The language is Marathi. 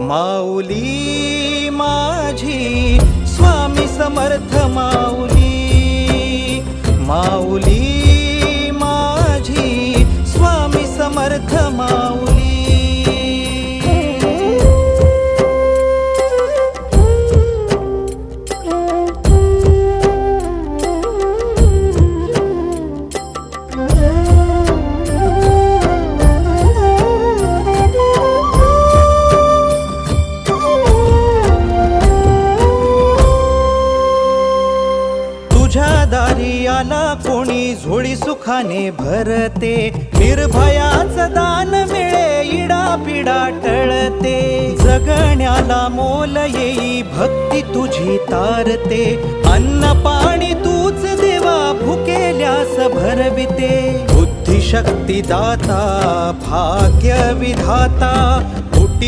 माऊली माझी स्वामी समर्थ माऊली, माऊली माझी स्वामी समर्थ माऊली। तुझ्या दारी आला कोणी झोळी सुखाने भरते, निर्भयाचं दान मिळे इडा पिडा टळते। जगण्याला मोल येई भक्ती तुझी तारते, अन्न पाणी तूच देवा भुकेल्यास भरविते। बुद्धी शक्ती दाता भाग्य विधाता